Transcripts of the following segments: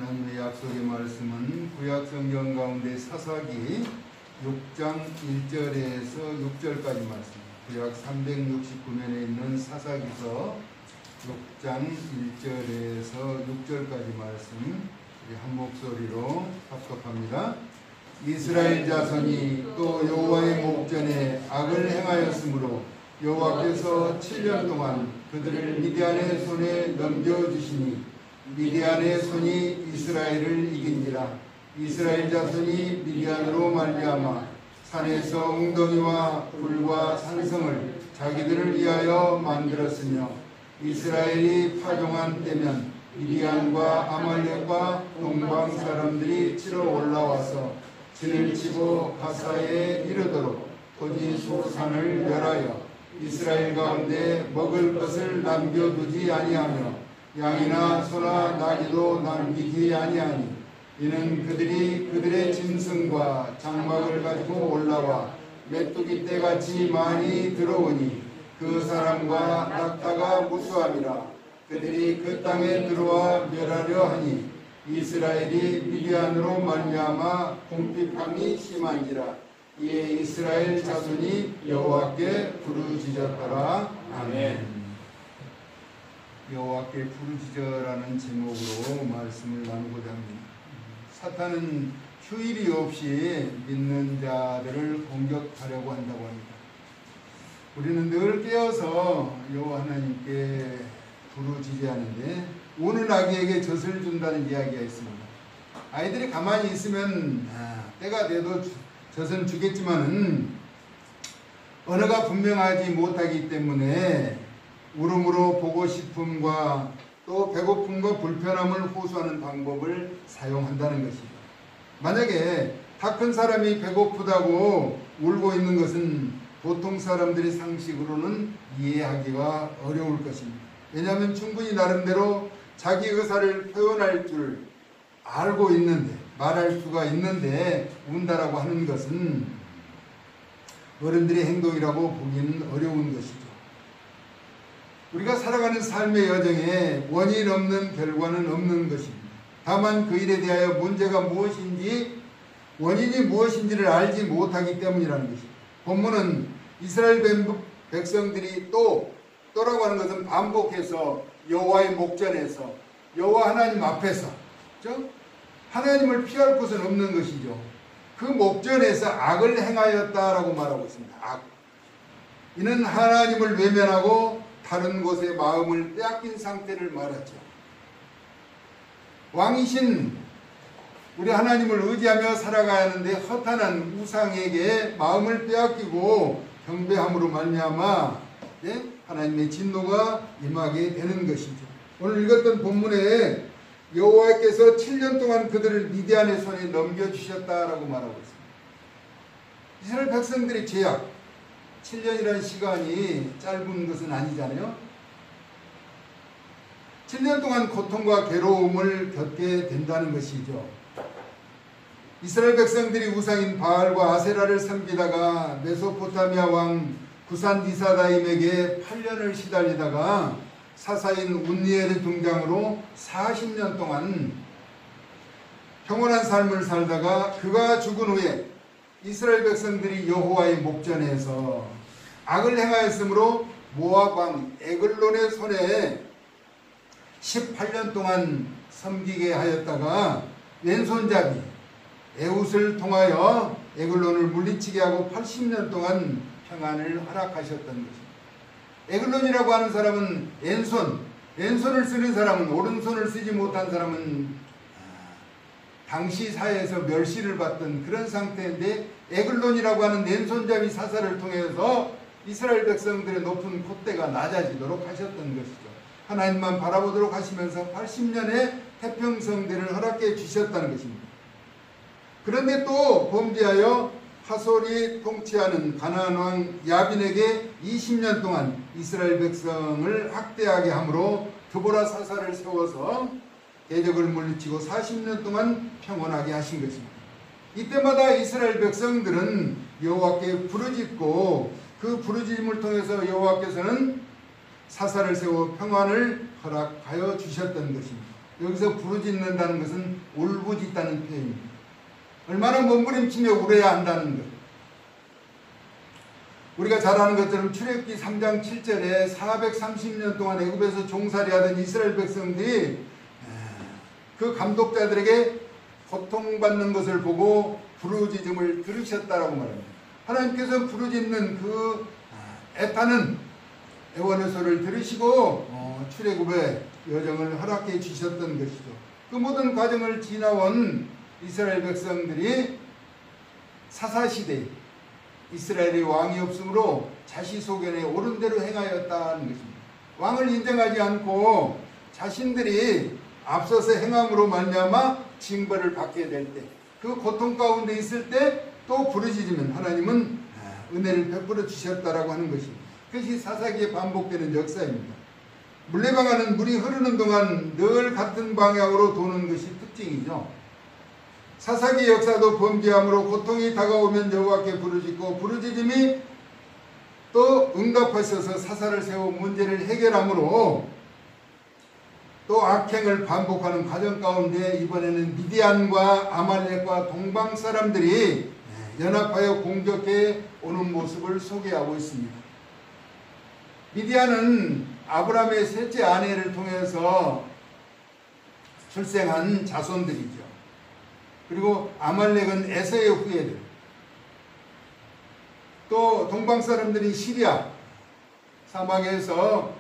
하나님의 약속의 말씀은 구약성경 가운데 사사기 6장 1절에서 6절까지 말씀, 구약 369면에 있는 사사기서 6장 1절에서 6절까지 말씀 한 목소리로 합독합니다. 이스라엘 자손이 또 여호와의 목전에 악을 행하였으므로 여호와께서 7년 동안 그들을 미디안의 손에 넘겨주시니 미디안의 손이 이스라엘을 이긴지라. 이스라엘 자손이 미디안으로 말미암아 산에서 웅덩이와 불과 산성을 자기들을 위하여 만들었으며 이스라엘이 파종한 때면 미디안과 아말렉과 동방 사람들이 치러 올라와서 진을 치고 가사에 이르도록 고지수 산을 멸하여 이스라엘 가운데 먹을 것을 남겨두지 아니하며 양이나 소나 나귀도 남기지 아니하니 이는 그들이 그들의 짐승과 장막을 가지고 올라와 메뚜기 떼같이 많이 들어오니 그 사람과 낙타가 무수함이라. 그들이 그 땅에 들어와 멸하려 하니 이스라엘이 미디안으로 말미암아 궁핍함이 심한지라. 이에 이스라엘 자손이 여호와께 부르짖었더라. 아멘. 여호와께 부르짖어라는 제목으로 말씀을 나누고자 합니다. 사탄은 휴일이 없이 믿는 자들을 공격하려고 한다고 합니다. 우리는 늘 깨어서 여호와 하나님께 부르짖어하는데 오는 아기에게 젖을 준다는 이야기가 있습니다. 아이들이 가만히 있으면 때가 돼도 젖은 주겠지만은 언어가 분명하지 못하기 때문에 울음으로 보고 싶음과 또 배고픔과 불편함을 호소하는 방법을 사용한다는 것입니다. 만약에 다 큰 사람이 배고프다고 울고 있는 것은 보통 사람들의 상식으로는 이해하기가 어려울 것입니다. 왜냐하면 충분히 나름대로 자기 의사를 표현할 줄 알고 있는데, 말할 수가 있는데 운다라고 하는 것은 어른들의 행동이라고 보기는 어려운 것이죠. 우리가 살아가는 삶의 여정에 원인 없는 결과는 없는 것입니다. 다만 그 일에 대하여 문제가 무엇인지, 원인이 무엇인지를 알지 못하기 때문이라는 것입니다. 본문은 이스라엘 백성들이 또라고 하는 것은 반복해서 여호와의 목전에서, 여호와 하나님 앞에서, 그렇죠? 하나님을 피할 곳은 없는 것이죠. 그 목전에서 악을 행하였다라고 말하고 있습니다. 악. 이는 하나님을 외면하고 다른 곳에 마음을 빼앗긴 상태를 말하죠. 왕이신 우리 하나님을 의지하며 살아가야 하는데 허탄한 우상에게 마음을 빼앗기고 경배함으로 말미암아 하나님의 진노가 임하게 되는 것이죠. 오늘 읽었던 본문에 여호와께서 7년 동안 그들을 미디안의 손에 넘겨주셨다라고 말하고 있습니다. 이스라엘 백성들의 죄악, 7년이라는 시간이 짧은 것은 아니잖아요. 7년 동안 고통과 괴로움을 겪게 된다는 것이죠. 이스라엘 백성들이 우상인 바알과 아세라를 섬기다가 메소포타미아 왕 구산디사다임에게 8년을 시달리다가 사사인 운니엘의 등장으로 40년 동안 평온한 삶을 살다가 그가 죽은 후에 이스라엘 백성들이 여호와의 목전에서 악을 행하였으므로 모압 왕 에글론의 손에 18년 동안 섬기게 하였다가 왼손잡이 에훗을 통하여 에글론을 물리치게 하고 80년 동안 평안을 허락하셨던 것입니다. 에글론이라고 하는 사람은 왼손을 쓰는 사람은, 오른손을 쓰지 못한 사람은 당시 사회에서 멸시를 받던 그런 상태인데 에글론이라고 하는 왼손잡이 사사를 통해서 이스라엘 백성들의 높은 콧대가 낮아지도록 하셨던 것이죠. 하나님만 바라보도록 하시면서 80년의 태평성대를 허락해 주셨다는 것입니다. 그런데 또 범죄하여 하솔이 통치하는 가나안 왕 야빈에게 20년 동안 이스라엘 백성을 학대하게 함으로 드보라 사사를 세워서 대적을 물리치고 40년 동안 평온하게 하신 것입니다. 이때마다 이스라엘 백성들은 여호와께 부르짖고 그 부르짖음을 통해서 여호와께서는 사사를 세워 평안을 허락하여 주셨던 것입니다. 여기서 부르짖는다는 것은 울부짖다는 표현입니다. 얼마나 몸부림치며 울어야 한다는 것. 우리가 잘 아는 것처럼 출애굽기 3장 7절에 430년 동안 애굽에서 종살이하던 이스라엘 백성들이 그 감독자들에게 고통받는 것을 보고 부르짖음을 들으셨다라고 말합니다. 하나님께서 부르짖는 그 애타는 애원의 소리를 들으시고 출애굽의 여정을 허락해 주셨던 것이죠. 그 모든 과정을 지나온 이스라엘 백성들이 사사시대 이스라엘의 왕이 없으므로 자시소견에 옳은 대로 행하였다는 것입니다. 왕을 인정하지 않고 자신들이 앞서서 행함으로 말미암아 징벌을 받게 될 때, 그 고통 가운데 있을 때 또 부르짖으면 하나님은 은혜를 베풀어 주셨다라고 하는 것입니다. 그것이 사사기에 반복되는 역사입니다. 물레방아는 물이 흐르는 동안 늘 같은 방향으로 도는 것이 특징이죠. 사사기 역사도 범죄함으로 고통이 다가오면 여호와께 부르짖고 부르짖음이 또 응답하셔서 사사를 세워 문제를 해결함으로 또 악행을 반복하는 과정 가운데 이번에는 미디안과 아말렉과 동방 사람들이 연합하여 공격해 오는 모습을 소개하고 있습니다. 미디안은 아브라함의 셋째 아내를 통해서 출생한 자손들이죠. 그리고 아말렉은 에서의 후예들, 또 동방 사람들이 시리아 사막에서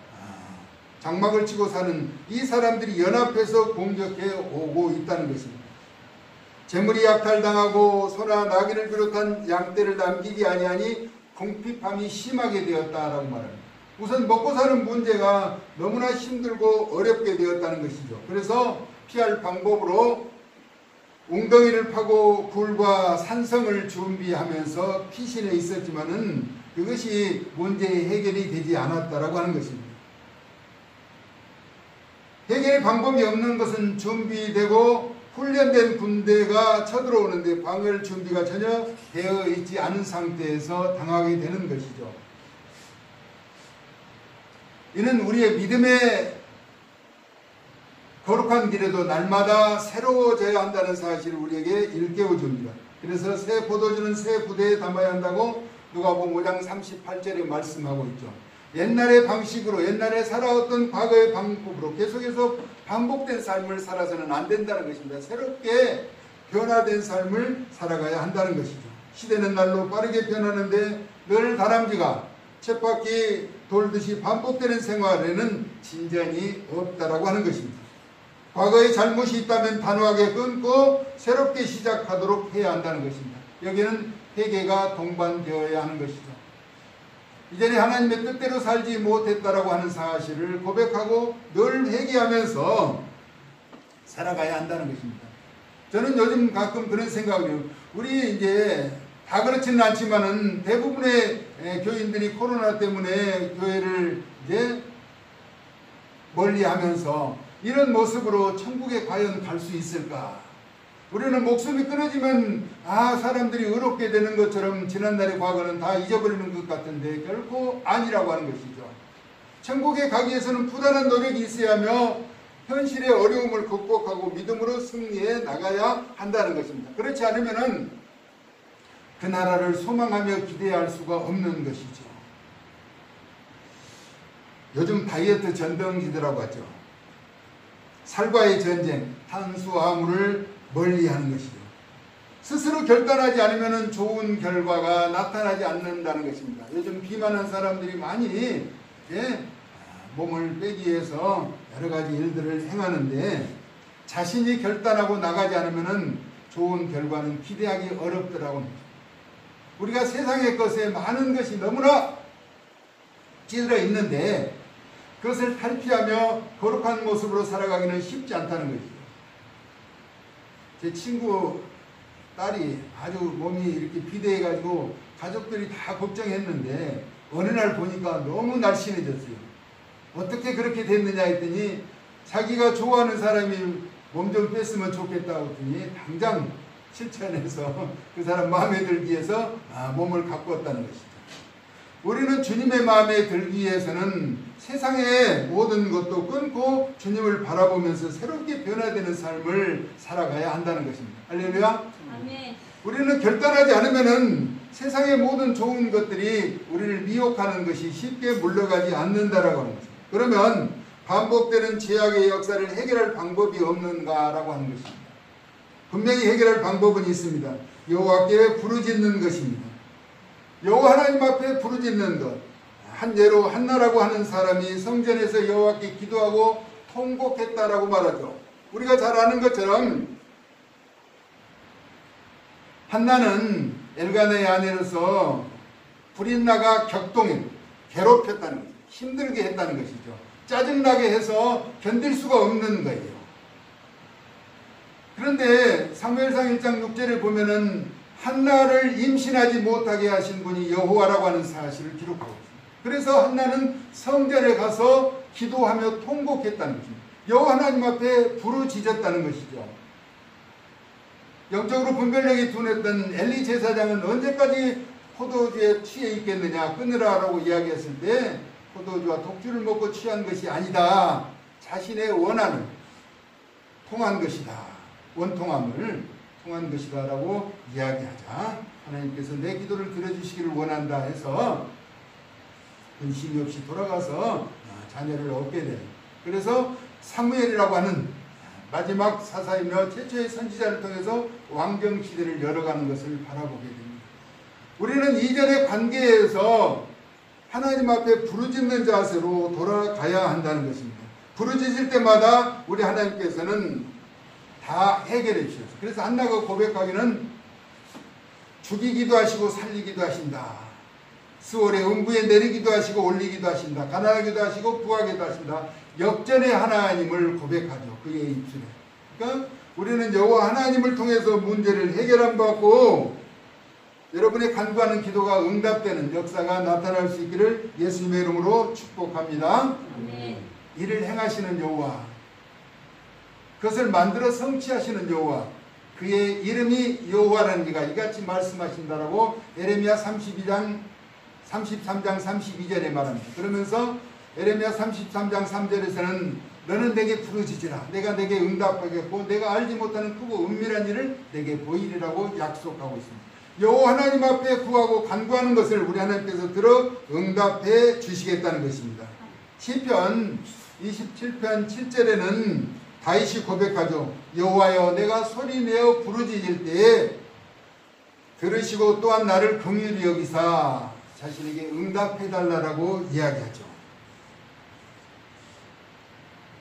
장막을 치고 사는 이 사람들이 연합해서 공격해 오고 있다는 것입니다. 재물이 약탈당하고 소나 나귀를 비롯한 양떼를 남기지 아니하니 궁핍함이 심하게 되었다라고 말합니다. 우선 먹고 사는 문제가 너무나 힘들고 어렵게 되었다는 것이죠. 그래서 피할 방법으로 웅덩이를 파고 굴과 산성을 준비하면서 피신해 있었지만은 그것이 문제의 해결이 되지 않았다라고 하는 것입니다. 해결의 방법이 없는 것은 준비되고 훈련된 군대가 쳐들어오는데 방어할 준비가 전혀 되어 있지 않은 상태에서 당하게 되는 것이죠. 이는 우리의 믿음의 거룩한 길에도 날마다 새로워져야 한다는 사실을 우리에게 일깨워 줍니다. 그래서 새 포도주는 새 부대에 담아야 한다고 누가복음 5장 38절에 말씀하고 있죠. 옛날의 방식으로, 옛날에 살아왔던 과거의 방법으로 계속해서 반복된 삶을 살아서는 안 된다는 것입니다. 새롭게 변화된 삶을 살아가야 한다는 것이죠. 시대는 날로 빠르게 변하는데 늘 다람쥐가 쳇바퀴 돌듯이 반복되는 생활에는 진전이 없다라고 하는 것입니다. 과거에 잘못이 있다면 단호하게 끊고 새롭게 시작하도록 해야 한다는 것입니다. 여기에는 회개가 동반되어야 하는 것이죠. 이전에 하나님의 뜻대로 살지 못했다라고 하는 사실을 고백하고 늘 회개하면서 살아가야 한다는 것입니다. 저는 요즘 가끔 그런 생각을 해요. 우리 이제 다 그렇지는 않지만은 대부분의 교인들이 코로나 때문에 교회를 이제 멀리 하면서 이런 모습으로 천국에 과연 갈 수 있을까? 우리는 목숨이 끊어지면 사람들이 의롭게 되는 것처럼 지난날의 과거는 다 잊어버리는 것 같은데 결코 아니라고 하는 것이죠. 천국에 가기 위해서는 부단한 노력이 있어야 하며 현실의 어려움을 극복하고 믿음으로 승리해 나가야 한다는 것입니다. 그렇지 않으면은 그 나라를 소망하며 기대할 수가 없는 것이죠. 요즘 다이어트 전등지더라고 하죠. 살과의 전쟁, 탄수화물을 멀리하는 것이죠. 스스로 결단하지 않으면 좋은 결과가 나타나지 않는다는 것입니다. 요즘 비만한 사람들이 많이 몸을 빼기 위해서 여러 가지 일들을 행하는데 자신이 결단하고 나가지 않으면 좋은 결과는 기대하기 어렵더라고요. 우리가 세상의 것에 많은 것이 너무나 찌들어 있는데 그것을 탈피하며 거룩한 모습으로 살아가기는 쉽지 않다는 것이죠. 제 친구 딸이 아주 몸이 이렇게 비대해가지고 가족들이 다 걱정했는데 어느 날 보니까 너무 날씬해졌어요. 어떻게 그렇게 됐느냐 했더니 자기가 좋아하는 사람이 몸 좀 뺐으면 좋겠다고 했더니 당장 실천해서 그 사람 마음에 들기 위해서 몸을 가꾸었다는 것이죠. 우리는 주님의 마음에 들기 위해서는 세상의 모든 것도 끊고 주님을 바라보면서 새롭게 변화되는 삶을 살아가야 한다는 것입니다. 할렐루야. 아멘. 우리는 결단하지 않으면은 세상의 모든 좋은 것들이 우리를 미혹하는 것이 쉽게 물러가지 않는다라고 하는 것입니다. 그러면 반복되는 죄악의 역사를 해결할 방법이 없는가라고 하는 것입니다. 분명히 해결할 방법은 있습니다. 여호와께 부르짖는 것입니다. 여호와 하나님 앞에 부르짖는 것. 한 예로 한나라고 하는 사람이 성전에서 여호와께 기도하고 통곡했다라고 말하죠. 우리가 잘 아는 것처럼 한나는 엘가나의 아내로서 브릿나가 격동해 괴롭혔다는 거죠. 힘들게 했다는 것이죠. 짜증나게 해서 견딜 수가 없는 거예요. 그런데 사무엘상 1장 6절에 보면은 한나를 임신하지 못하게 하신 분이 여호와라고 하는 사실을 기록하고 있습니다. 그래서 한나는 성전에 가서 기도하며 통곡했다는 것입니다. 여호와 하나님 앞에 부르짖었다는 것이죠. 영적으로 분별력이 둔했던 엘리 제사장은 언제까지 포도주에 취해 있겠느냐, 끊으라라고 이야기했을 때 포도주와 독주를 먹고 취한 것이 아니다. 자신의 원한을 통한 것이다. 원통함을 통한 것이다 라고 이야기하자 하나님께서 내 기도를 들어주시기를 원한다 해서 근심이 없이 돌아가서 자녀를 얻게 돼. 그래서 사무엘이라고 하는 마지막 사사이며 최초의 선지자를 통해서 왕정 시대를 열어가는 것을 바라보게 됩니다. 우리는 이전의 관계에서 하나님 앞에 부르짖는 자세로 돌아가야 한다는 것입니다. 부르짖을 때마다 우리 하나님께서는 다 해결해 주셨어요. 그래서 한나가 고백하기는 죽이기도 하시고 살리기도 하신다. 스월의 음부에 내리기도 하시고 올리기도 하신다. 가난하기도 하시고 부하기도 하신다. 역전의 하나님을 고백하죠. 그의 입술에. 그러니까 우리는 여호와 하나님을 통해서 문제를 해결함 받고 여러분의 간구하는 기도가 응답되는 역사가 나타날 수 있기를 예수님의 이름으로 축복합니다. 아멘. 이를 행하시는 여호와, 그것을 만들어 성취하시는 여호와, 그의 이름이 여호와라는 이가 이같이 말씀하신다라고 에레미야 33장 32절에 말합니다. 그러면서 에레미야 33장 3절에서는 너는 내게 부르짖으라. 내가 내게 응답하겠고 내가 알지 못하는 크고 은밀한 일을 내게 보이리라고 약속하고 있습니다. 여호와 하나님 앞에 구하고 간구하는 것을 우리 하나님께서 들어 응답해 주시겠다는 것입니다. 시편 27편 7절에는 다윗이 고백하죠. 여호와여, 내가 소리내어 부르짖을 때에 들으시고 또한 나를 긍휼히 여기사 자신에게 응답해달라고 이야기하죠.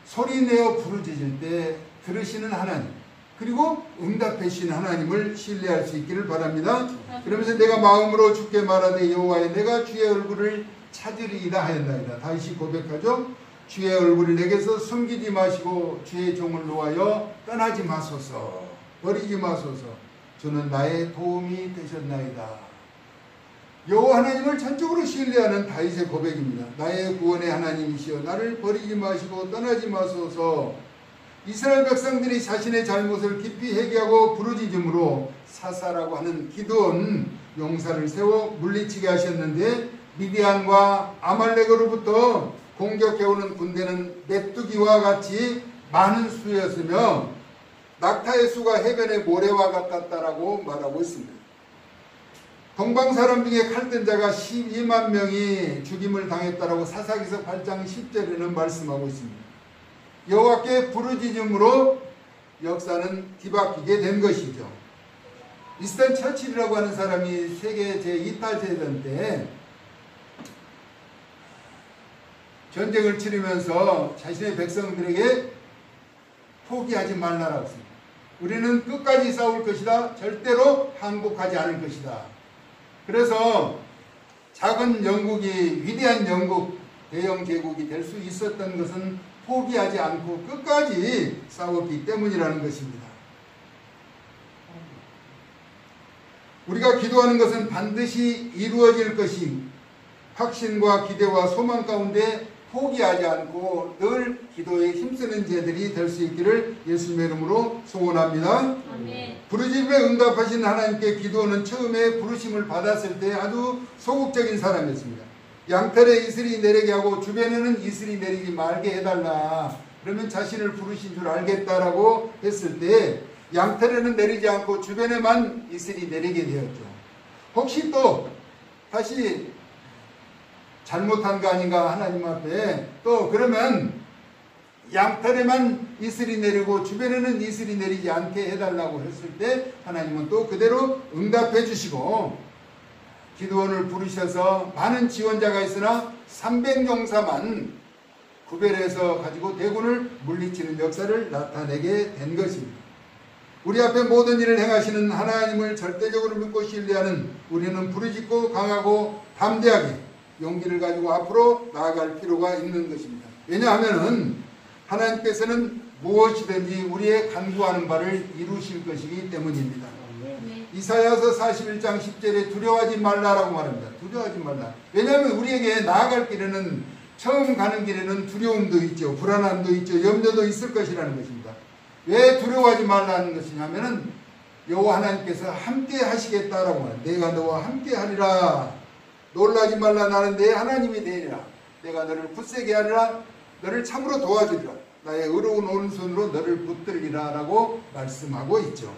소리내어 부르짖을 때 들으시는 하나님, 그리고 응답해 주시는 하나님을 신뢰할 수 있기를 바랍니다. 그러면서 내가 마음으로 주께 말하되 여호와여, 내가 주의 얼굴을 찾으리이다 하였나이다. 다윗이 고백하죠. 주의 얼굴을 내게서 숨기지 마시고 주의 종을 놓아여 떠나지 마소서, 버리지 마소서. 주는 나의 도움이 되셨나이다. 여호와 하나님을 전적으로 신뢰하는 다윗의 고백입니다. 나의 구원의 하나님이시여, 나를 버리지 마시고 떠나지 마소서. 이스라엘 백성들이 자신의 잘못을 깊이 회개하고 부르짖음으로 사사라고 하는 기드온 용사를 세워 물리치게 하셨는데 미디안과 아말렉으로부터 공격해오는 군대는 메뚜기와 같이 많은 수였으며 낙타의 수가 해변의 모래와 같았다라고 말하고 있습니다. 동방 사람 중에 칼든 자가 12만 명이 죽임을 당했다라고 사사기서 8장 10절에는 말씀하고 있습니다. 여호와께 부르짖음으로 역사는 뒤바뀌게 된 것이죠. 위스턴 처칠이라고 하는 사람이 세계 제2타 대전 때 전쟁을 치르면서 자신의 백성들에게 포기하지 말라라고 했습니다. 우리는 끝까지 싸울 것이다. 절대로 항복하지 않을 것이다. 그래서 작은 영국이 위대한 영국, 대영 제국이 될 수 있었던 것은 포기하지 않고 끝까지 싸웠기 때문이라는 것입니다. 우리가 기도하는 것은 반드시 이루어질 것이 확신과 기대와 소망 가운데 포기하지 않고 늘 기도에 힘쓰는 제들이 될 수 있기를 예수님의 이름으로 소원합니다. 아멘. 부르짖음에 응답하신 하나님께 기도는 처음에 부르심을 받았을 때 아주 소극적인 사람이었습니다. 양털에 이슬이 내리게 하고 주변에는 이슬이 내리지 말게 해달라. 그러면 자신을 부르신 줄 알겠다라고 했을 때 양털에는 내리지 않고 주변에만 이슬이 내리게 되었죠. 혹시 또 다시 잘못한 거 아닌가 하나님 앞에 또 그러면 양털에만 이슬이 내리고 주변에는 이슬이 내리지 않게 해달라고 했을 때 하나님은 또 그대로 응답해 주시고 기도원을 부르셔서 많은 지원자가 있으나 300용사만 구별해서 가지고 대군을 물리치는 역사를 나타내게 된 것입니다. 우리 앞에 모든 일을 행하시는 하나님을 절대적으로 믿고 신뢰하는 우리는 부르짖고 강하고 담대하게 용기를 가지고 앞으로 나아갈 필요가 있는 것입니다. 왜냐하면 하나님께서는 무엇이든지 우리의 간구하는 바를 이루실 것이기 때문입니다. 이사야서 41장 10절에 두려워하지 말라라고 말합니다. 두려워하지 말라. 왜냐하면 우리에게 나아갈 길에는 처음 가는 길에는 두려움도 있죠. 불안함도 있죠. 염려도 있을 것이라는 것입니다. 왜 두려워하지 말라는 것이냐면은 여호와 하나님께서 함께 하시겠다라고 말합니다. 내가 너와 함께 하리라. 놀라지 말라. 나는 내 하나님이 되리라. 내가 너를 굳세게 하리라. 너를 참으로 도와주리라. 나의 의로운 오른손으로 너를 붙들리라 라고 말씀하고 있죠.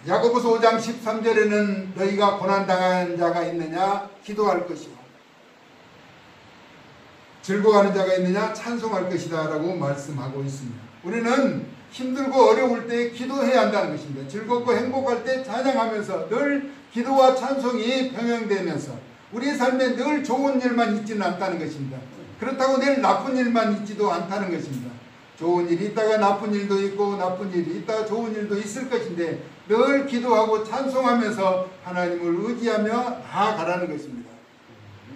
야고보서 5장 13절에는 너희가 고난당한 자가 있느냐 기도할 것이요 즐거워하는 자가 있느냐 찬송할 것이다 라고 말씀하고 있습니다. 우리는 힘들고 어려울 때 기도해야 한다는 것입니다. 즐겁고 행복할 때 찬양하면서 늘 기도와 찬송이 병행되면서 우리의 삶에 늘 좋은 일만 있지는 않다는 것입니다. 그렇다고 늘 나쁜 일만 있지도 않다는 것입니다. 좋은 일이 있다가 나쁜 일도 있고 나쁜 일이 있다가 좋은 일도 있을 것인데 늘 기도하고 찬송하면서 하나님을 의지하며 나아가라는 것입니다.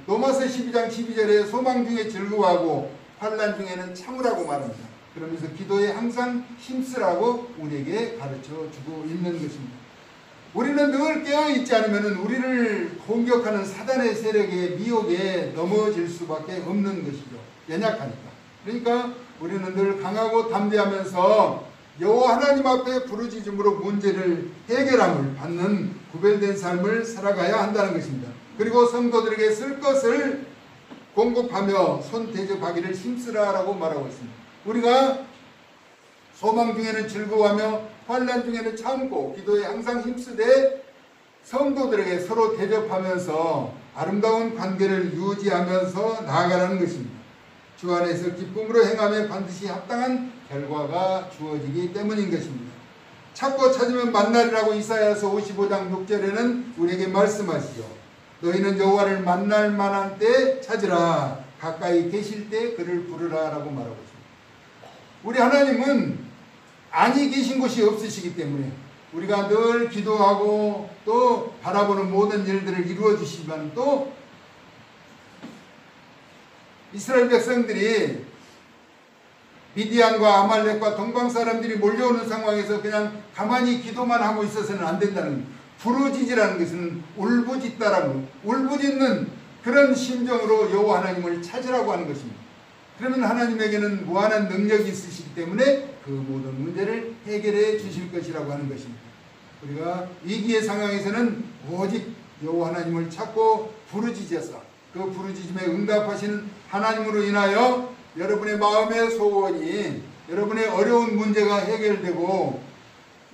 로마서 12장 12절에 소망 중에 즐거워하고 환난 중에는 참으라고 말합니다. 그러면서 기도에 항상 힘쓰라고 우리에게 가르쳐주고 있는 것입니다. 우리는 늘 깨어있지 않으면 우리를 공격하는 사단의 세력의 미혹에 넘어질 수밖에 없는 것이죠. 연약하니까. 그러니까 우리는 늘 강하고 담대하면서 여호와 하나님 앞에 부르짖음으로 문제를 해결함을 받는 구별된 삶을 살아가야 한다는 것입니다. 그리고 성도들에게 쓸 것을 공급하며 손 대접하기를 힘쓰라라고 말하고 있습니다. 우리가 소망 중에는 즐거워하며 환난 중에는 참고 기도에 항상 힘쓰되 성도들에게 서로 대접하면서 아름다운 관계를 유지하면서 나아가라는 것입니다. 주 안에서 기쁨으로 행하면 반드시 합당한 결과가 주어지기 때문인 것입니다. 찾고 찾으면 만나리라고 이사야서 55장 6절에는 우리에게 말씀하시죠. 너희는 여호와를 만날 만한 때 찾으라. 가까이 계실 때 그를 부르라 라고 말하고 있습니다. 우리 하나님은 안이 계신 곳이 없으시기 때문에 우리가 늘 기도하고 또 바라보는 모든 일들을 이루어 주시지만 또 이스라엘 백성들이 미디안과 아말렉과 동방 사람들이 몰려오는 상황에서 그냥 가만히 기도만 하고 있어서는 안 된다는 부르짖으라는 것은 울부짖다라고 울부짖는 그런 심정으로 여호와 하나님을 찾으라고 하는 것입니다. 그러면 하나님에게는 무한한 능력이 있으시기 때문에 그 모든 문제를 해결해 주실 것이라고 하는 것입니다. 우리가 위기의 상황에서는 오직 여호와 하나님을 찾고 부르짖어서 그 부르짖음에 응답하시는 하나님으로 인하여 여러분의 마음의 소원이 여러분의 어려운 문제가 해결되고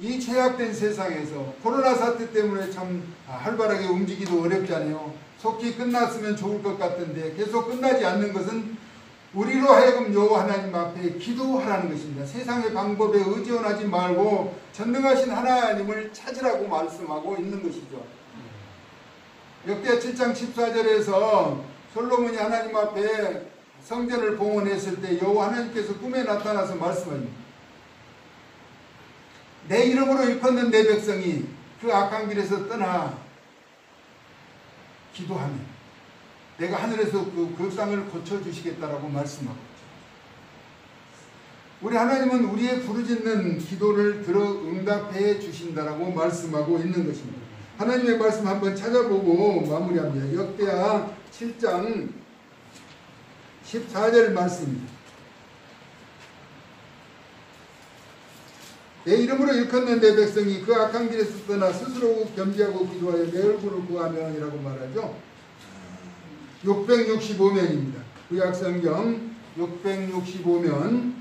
이 죄악된 세상에서 코로나 사태 때문에 참 활발하게 움직이기도 어렵잖아요. 속히 끝났으면 좋을 것 같은데 계속 끝나지 않는 것은 우리로 하여금 여호와 하나님 앞에 기도하라는 것입니다. 세상의 방법에 의존하지 말고 전능하신 하나님을 찾으라고 말씀하고 있는 것이죠. 역대 7장 14절에서 솔로몬이 하나님 앞에 성전을 봉헌했을 때 여호와 하나님께서 꿈에 나타나서 말씀합니다. 내 이름으로 일컫는 내 백성이 그 악한 길에서 떠나 기도하면 내가 하늘에서 그 땅을 고쳐주시겠다라고 말씀하고 있죠. 우리 하나님은 우리의 부르짖는 기도를 들어 응답해 주신다라고 말씀하고 있는 것입니다. 하나님의 말씀 한번 찾아보고 마무리합니다. 역대하 7장 14절 말씀입니다. 내 이름으로 일컫는 내 백성이 그 악한 길에서 떠나 스스로 겸비하고 기도하여 내 얼굴을 구하며 이라고 말하죠. 665면입니다. 구약성경 665면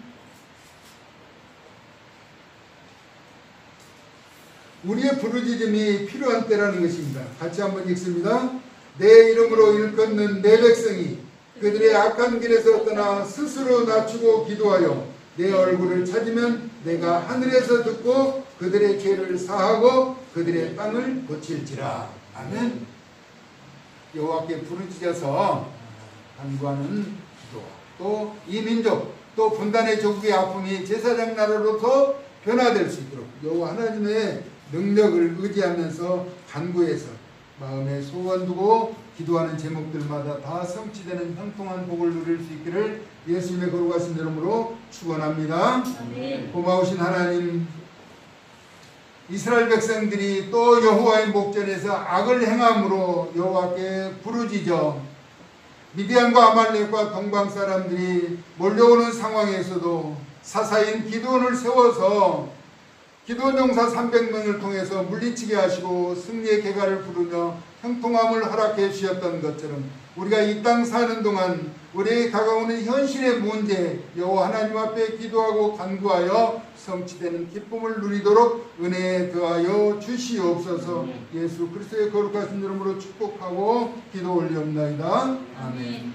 우리의 부르짖음이 필요한 때라는 것입니다. 같이 한번 읽습니다. 내 이름으로 일컫는 내 백성이 그들의 악한 길에서 떠나 스스로 낮추고 기도하여 내 얼굴을 찾으면 내가 하늘에서 듣고 그들의 죄를 사하고 그들의 땅을 고칠지라. 아멘. 여호와께 부르짖어서 간구하는 기도, 또 이 민족, 또 분단의 조국의 아픔이 제사장 나라로서 변화될 수 있도록 여호와 하나님의 능력을 의지하면서 간구해서 마음에 소원 두고 기도하는 제목들마다 다 성취되는 형통한 복을 누릴 수 있기를 예수님의 거룩하신 이름으로 축원합니다. 고마우신 하나님, 이스라엘 백성들이 또 여호와의 목전에서 악을 행함으로 여호와께 부르짖어 미디안과 아말렉과 동방 사람들이 몰려오는 상황에서도 사사인 기드온을 세워서 기드온 용사 300명을 통해서 물리치게 하시고 승리의 개가를 부르며 형통함을 허락해 주셨던 것처럼 우리가 이 땅 사는 동안 우리에게 다가오는 현실의 문제 여호와 하나님 앞에 기도하고 간구하여 성취되는 기쁨을 누리도록 은혜에 더하여 주시옵소서. 예수 그리스도의 거룩하신 이름으로 축복하고 기도 올리옵나이다. 아멘.